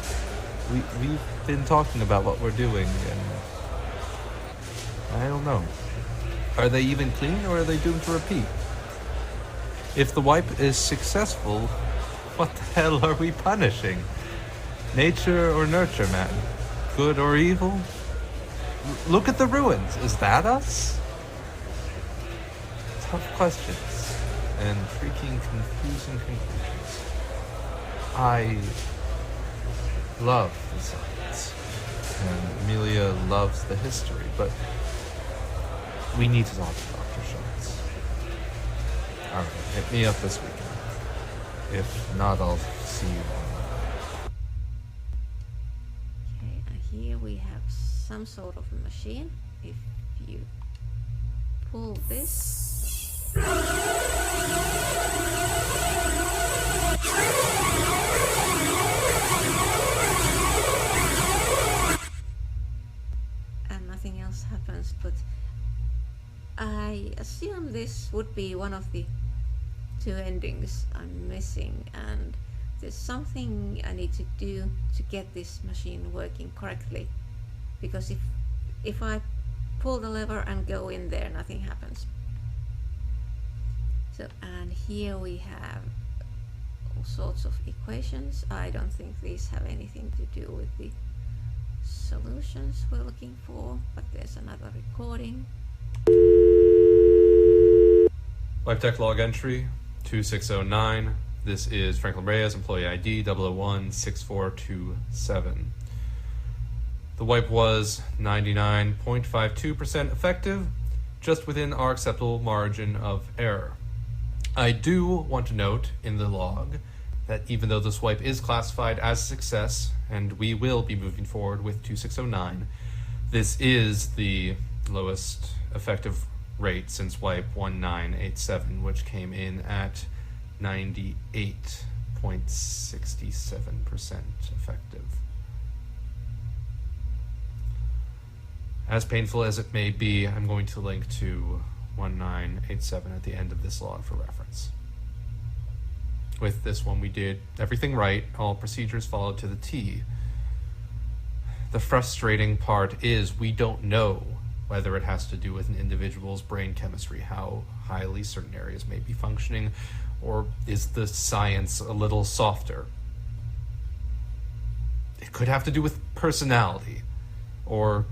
We've been talking about what we're doing, and I don't know. Are they even clean, or are they doomed to repeat? If the wipe is successful, what the hell are we punishing? Nature or nurture, man? Good or evil? Look at the ruins. Is that us? Tough questions and freaking confusing conclusions. I love the science, and Amelia loves the history, but we need to talk to Dr. Schultz. Alright, hit me up this weekend. If not, I'll see you on. Okay, and here we have some sort of a machine. If you pull this, and nothing else happens, but I assume this would be one of the two endings I'm missing, and there's something I need to do to get this machine working correctly, because if I pull the lever and go in there, nothing happens. So, and here we have all sorts of equations. I don't think these have anything to do with the solutions we're looking for, but there's another recording. LifeTech log entry 2609. This is Franklin Reyes, employee ID 0016427. The wipe was 99.52% effective, just within our acceptable margin of error. I do want to note in the log that even though this wipe is classified as a success, and we will be moving forward with 2609, this is the lowest effective rate since wipe 1987, which came in at 98.67% effective. As painful as it may be, I'm going to link to 1987 at the end of this log for reference. With this one, we did everything right, all procedures followed to the T. The frustrating part is we don't know whether it has to do with an individual's brain chemistry, how highly certain areas may be functioning, or is the science a little softer? It could have to do with personality, or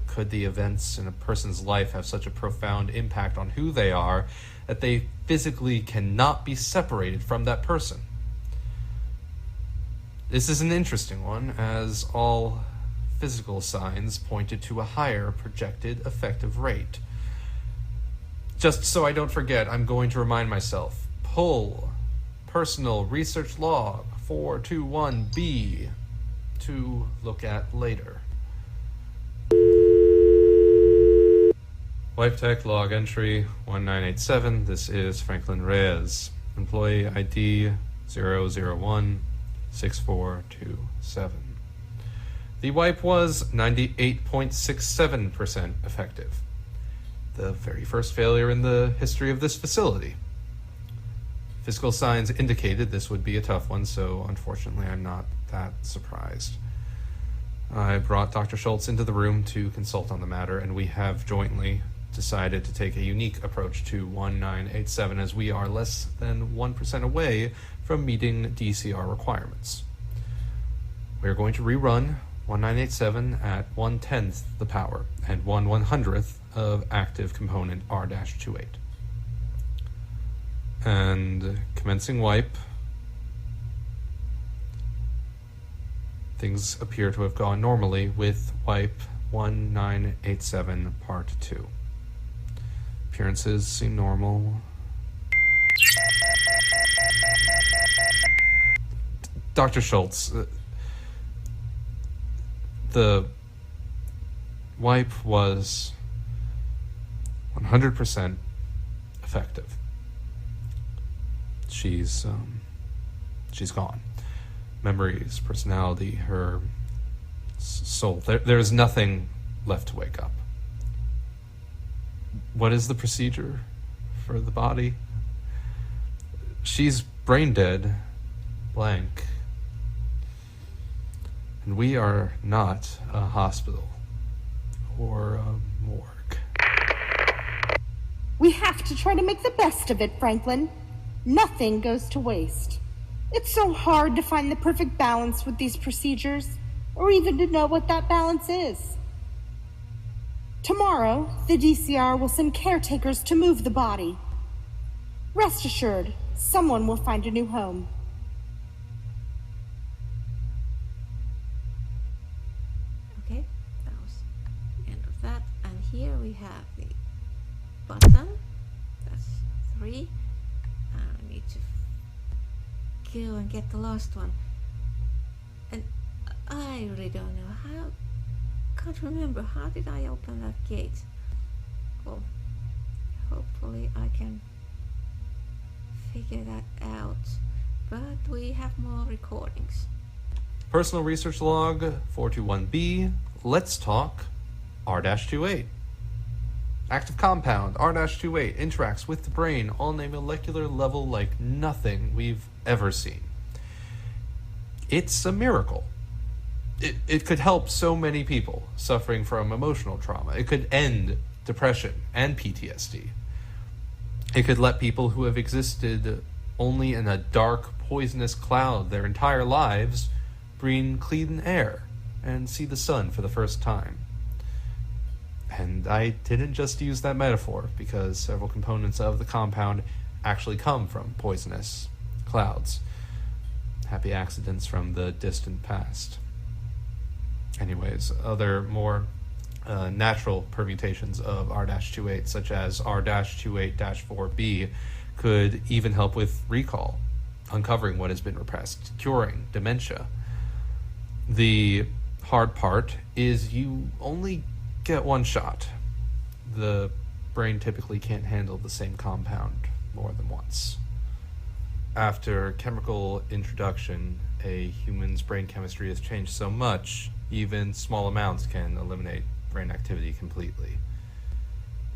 could the events in a person's life have such a profound impact on who they are that they physically cannot be separated from that person? This is an interesting one, as all physical signs pointed to a higher projected effective rate. Just so I don't forget, I'm going to remind myself, pull Personal Research Log 421B to look at later. Wipe Tech log entry 1987. This is Franklin Reyes. Employee ID 0016427. The wipe was 98.67% effective. The very first failure in the history of this facility. Physical signs indicated this would be a tough one, so unfortunately I'm not that surprised. I brought Dr. Schultz into the room to consult on the matter, and we have jointly decided to take a unique approach to 1987 as we are less than 1% away from meeting DCR requirements. We're going to rerun 1987 at 1/10th the power and 1/100th of active component R-28. And commencing wipe, things appear to have gone normally with wipe 1987 part 2. Appearances seem normal. Dr. Schultz, the wipe was 100% effective. She's gone. Memories, personality, her soul. There's nothing left to wake up. What is the procedure for the body? She's brain dead, blank. And we are not a hospital or a morgue. We have to try to make the best of it, Franklin. Nothing goes to waste. It's so hard to find the perfect balance with these procedures, or even to know what that balance is. Tomorrow, the DCR will send caretakers to move the body. Rest assured, someone will find a new home. Okay, that was the end of that. And here we have the button. That's 3. And we need to go and get the last one. And I really don't know how. Can't remember how did I open that gate. Well, hopefully I can figure that out. But we have more recordings. Personal Research Log 421B. Let's talk R-28. Active compound R-28 interacts with the brain on a molecular level like nothing we've ever seen. It's a miracle. It could help so many people suffering from emotional trauma. It could end depression and PTSD. It could let people who have existed only in a dark, poisonous cloud their entire lives breathe clean air and see the sun for the first time. And I didn't just use that metaphor, because several components of the compound actually come from poisonous clouds. Happy accidents from the distant past. Anyways, other more natural permutations of R-28, such as R-28-4B, could even help with recall, uncovering what has been repressed, curing dementia. The hard part is you only get one shot. The brain typically can't handle the same compound more than once. After chemical introduction, a human's brain chemistry has changed so much, even small amounts can eliminate brain activity completely.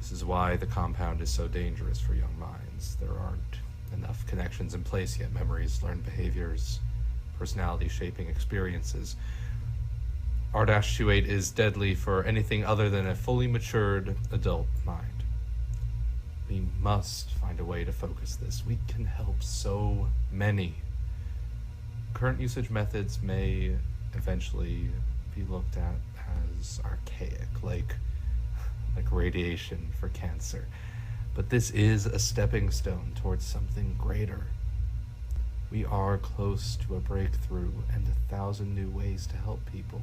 This is why the compound is so dangerous for young minds. There aren't enough connections in place yet. Memories, learned behaviors, personality shaping experiences. R-28 is deadly for anything other than a fully matured adult mind. We must find a way to focus this. We can help so many. Current usage methods may eventually be looked at as archaic, like radiation for cancer. But this is a stepping stone towards something greater. We are close to a breakthrough and 1,000 new ways to help people.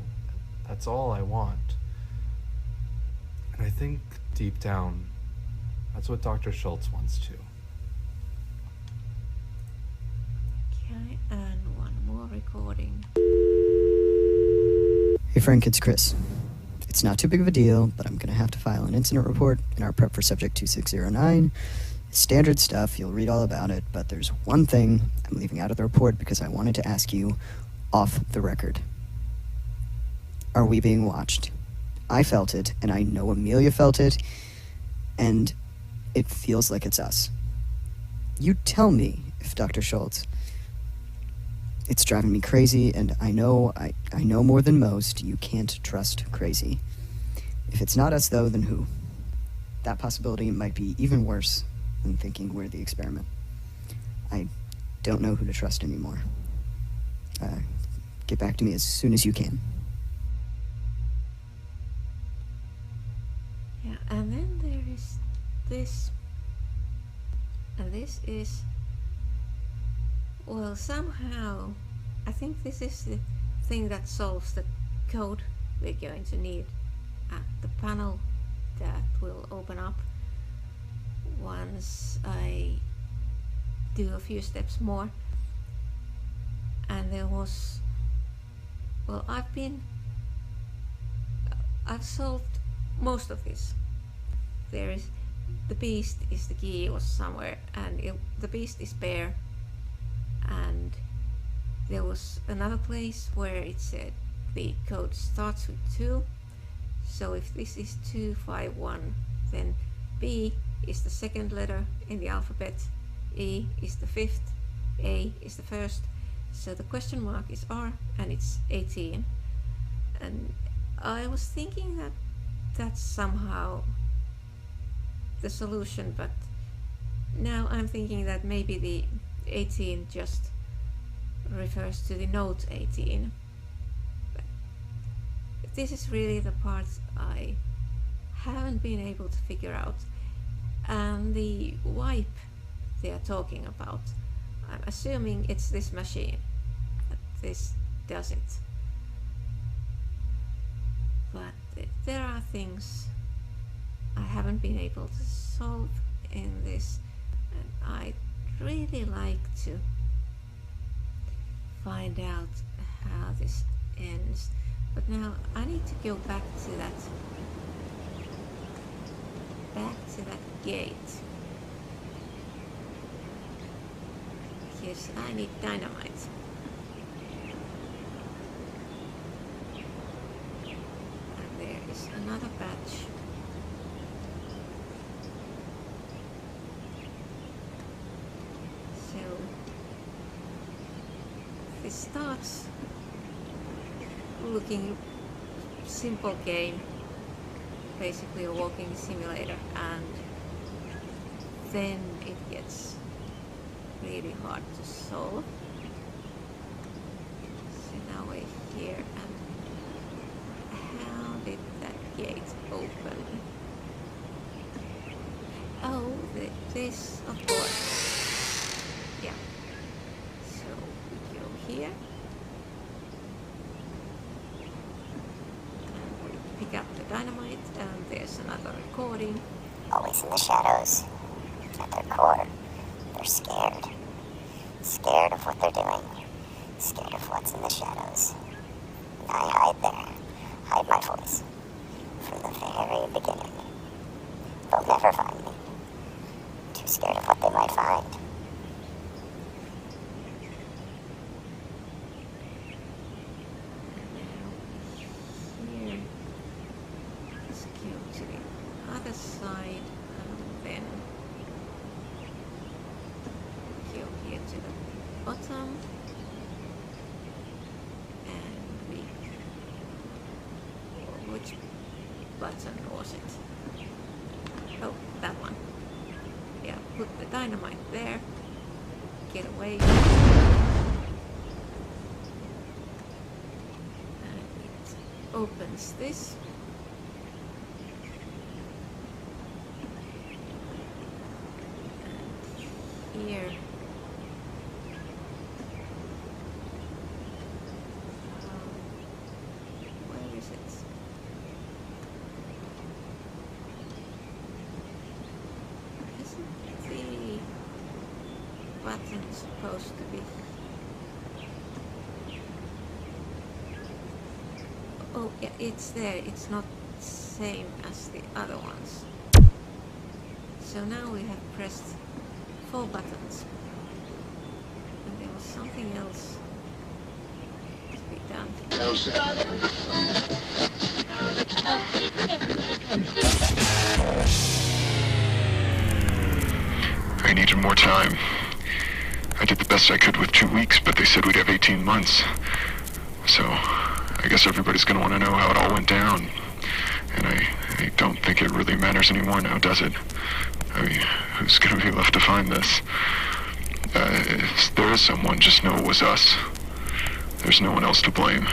That's all I want. And I think deep down, that's what Dr. Schultz wants too. Okay, and one more recording. Hey Frank, it's Chris. It's not too big of a deal, but I'm gonna have to file an incident report in our prep for subject 2609. Standard stuff, you'll read all about it, but there's one thing I'm leaving out of the report because I wanted to ask you off the record. Are we being watched? I felt it, and I know Amelia felt it, and it feels like it's us. You tell me if Dr. Schultz. It's driving me crazy, and I know more than most. You can't trust crazy. If it's not us, though, then who? That possibility might be even worse than thinking we're the experiment. I don't know who to trust anymore. Get back to me as soon as you can. Yeah, and then there is this. And this is, well, somehow, I think this is the thing that solves the code we're going to need at the panel that will open up once I do a few steps more. And there was, well, I've solved most of this. There is, the beast is the key or somewhere, and the beast is bare, and there was another place where it said the code starts with 2, so if this is 251, then B is the second letter in the alphabet, E is the 5th, A is the 1st, so the question mark is R, and it's 18. And I was thinking that that's somehow the solution, but now I'm thinking that maybe the 18 just refers to the note 18. But this is really the part I haven't been able to figure out. And the wipe they are talking about, I'm assuming it's this machine, that this does it. But there are things I haven't been able to solve in this, and I'd really like to find out how this ends. But now I need to go back to that gate, because I need dynamite. And there is another batch. It starts looking simple game, basically a walking simulator, and then it gets really hard to solve. So now we're here, and how did that gate open? Oh, this, of course. Yeah. Here, and we pick up the dynamite, and there's another recording. Always in the shadows. At their core, they're scared. Scared of what they're doing. Scared of what's in the shadows. And I hide there. Hide my voice. From the very beginning. They'll never find me. Too scared of what they might find. Side, and then go here to the bottom, and which button was it? Oh, that one. Yeah, put the dynamite there, get away, and it opens this. Here, where is it? Isn't the button supposed to be Oh, yeah, it's there. It's not the same as the other ones. So now we have pressed 4 buttons. And there was something else to be done. I needed more time. I did the best I could with 2 weeks, but they said we'd have 18 months. So, I guess everybody's gonna want to know how it all went down. And I don't think it really matters anymore now, does it? I mean, who's gonna be left to find this? If there is someone, just know it was us. There's no one else to blame.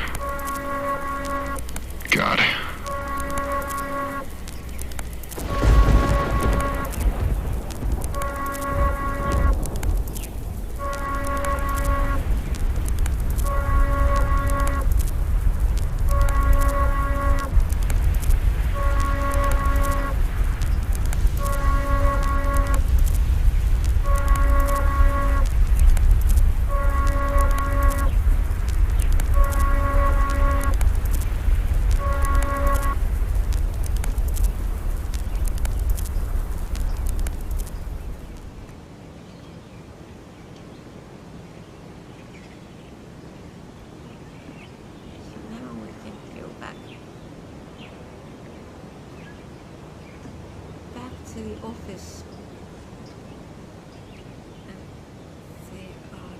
God. To the office, and there are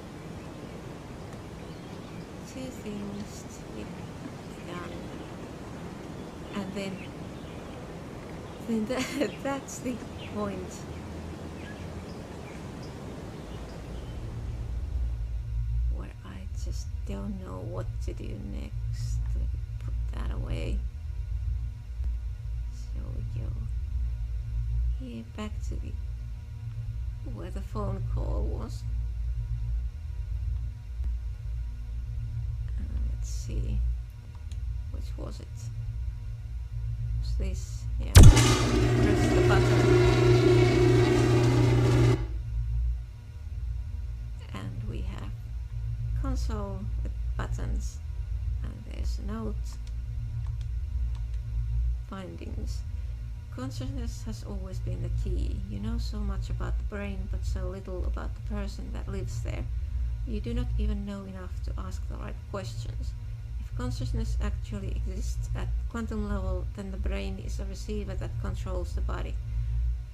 2 things to be done, and then that's the point. Where I just don't know what to do next. Let me put that away. So we go here back to the where the phone call was. Let's see, which was it? Was this? Yeah. Press the button, and we have console with buttons, and there's a note. Findings. Consciousness has always been the key. You know so much about the brain, but so little about the person that lives there. You do not even know enough to ask the right questions. If consciousness actually exists at quantum level, then the brain is a receiver that controls the body.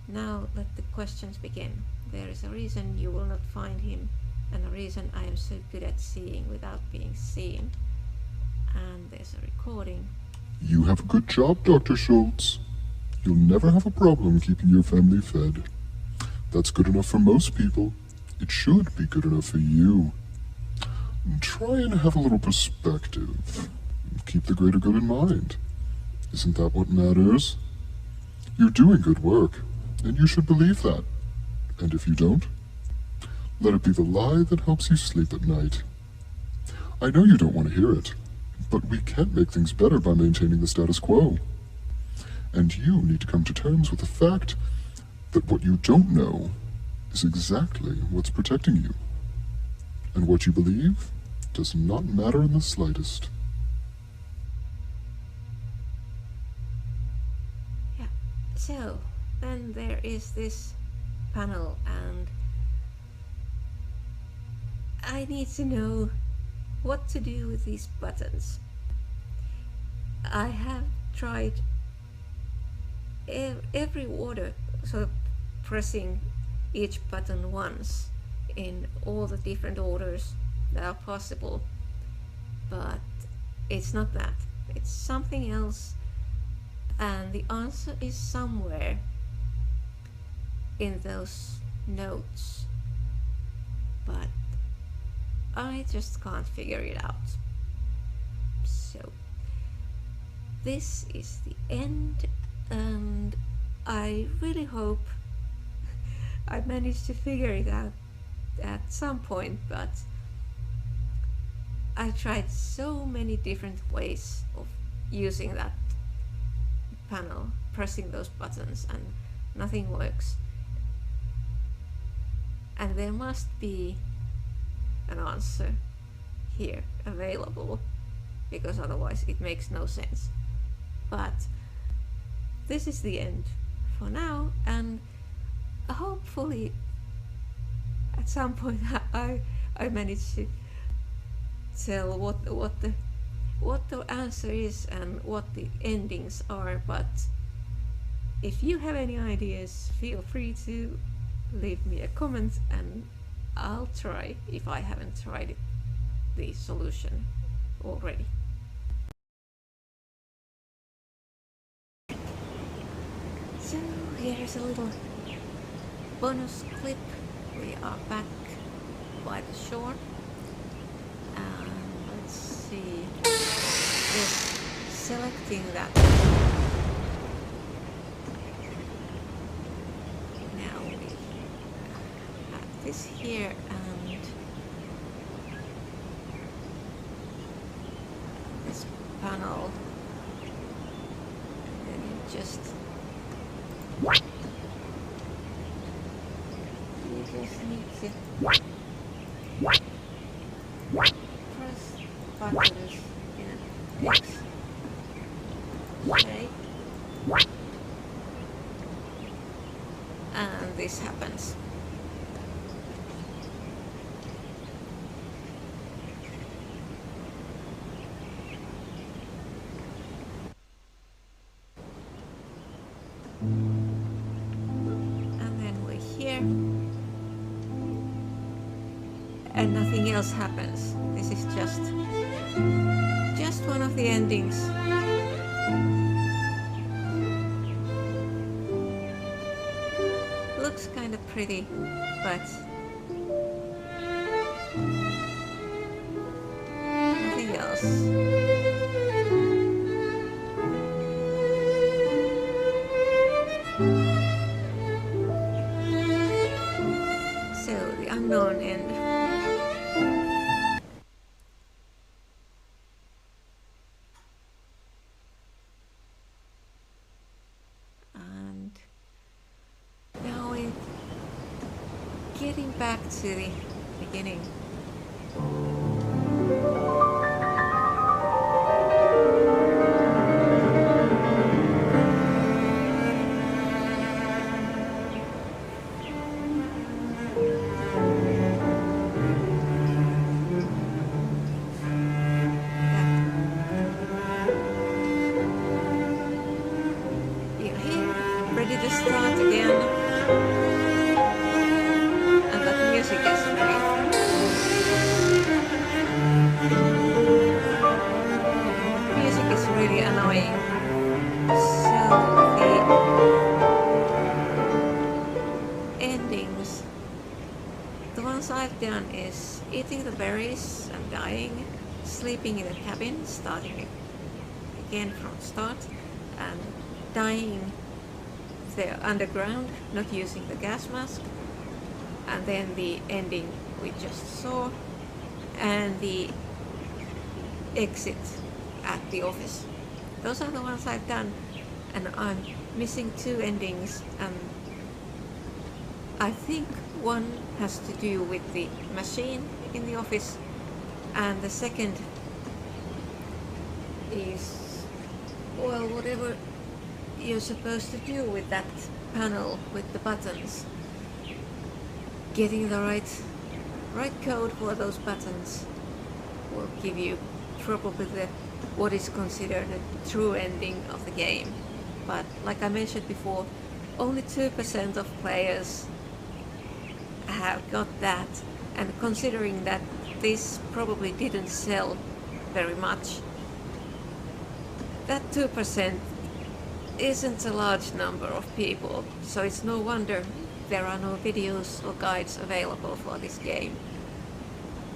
Now let the questions begin. There is a reason you will not find him, and a reason I am so good at seeing without being seen. And there's a recording. You have a good job, Dr. Schultz. You'll never have a problem keeping your family fed. That's good enough for most people. It should be good enough for you. Try and have a little perspective. Keep the greater good in mind. Isn't that what matters? You're doing good work, and you should believe that. And if you don't, let it be the lie that helps you sleep at night. I know you don't want to hear it, but we can't make things better by maintaining the status quo. And you need to come to terms with the fact that what you don't know is exactly what's protecting you. And what you believe does not matter in the slightest. Yeah, so then there is this panel, and I need to know what to do with these buttons. I have tried every order, so pressing each button once in all the different orders that are possible, but it's not that. It's something else, and the answer is somewhere in those notes, but I just can't figure it out. So this is the end, and I really hope I managed to figure it out at some point, but I tried so many different ways of using that panel, pressing those buttons, and nothing works. And there must be an answer here available, because otherwise it makes no sense. But this is the end for now, and hopefully at some point I manage to tell what the answer is and what the endings are. But if you have any ideas, feel free to leave me a comment and I'll try, if I haven't tried it, the solution already. So here's a little bonus clip. We are back by the shore. Let's see. Just selecting that. Now we have this here and this panel. And then you just need to press buttons in X. Okay. And this happens. And then we're here. And nothing else happens. This is just one of the endings. Looks kind of pretty, but nothing else. So the unknown end. Getting back to the beginning. You're here, ready to start again. Music is really annoying. So the endings, the ones I've done is eating the berries and dying, sleeping in a cabin, starting again from start, and dying there underground, not using the gas mask. And then the ending we just saw, and the exit at the office. Those are the ones I've done, and I'm missing 2 endings, and I think one has to do with the machine in the office, and the second is, well, whatever you're supposed to do with that panel with the buttons. Getting the right code for those buttons will give you probably what is considered a true ending of the game. But like I mentioned before, only 2% of players have got that, and considering that this probably didn't sell very much, that 2% isn't a large number of people, so it's no wonder there are no videos or guides available for this game.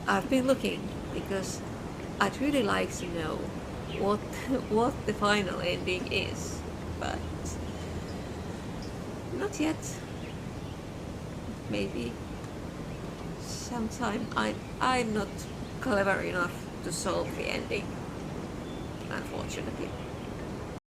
I've been looking because I'd really like to know what the final ending is, but not yet. Maybe sometime. I'm not clever enough to solve the ending, unfortunately.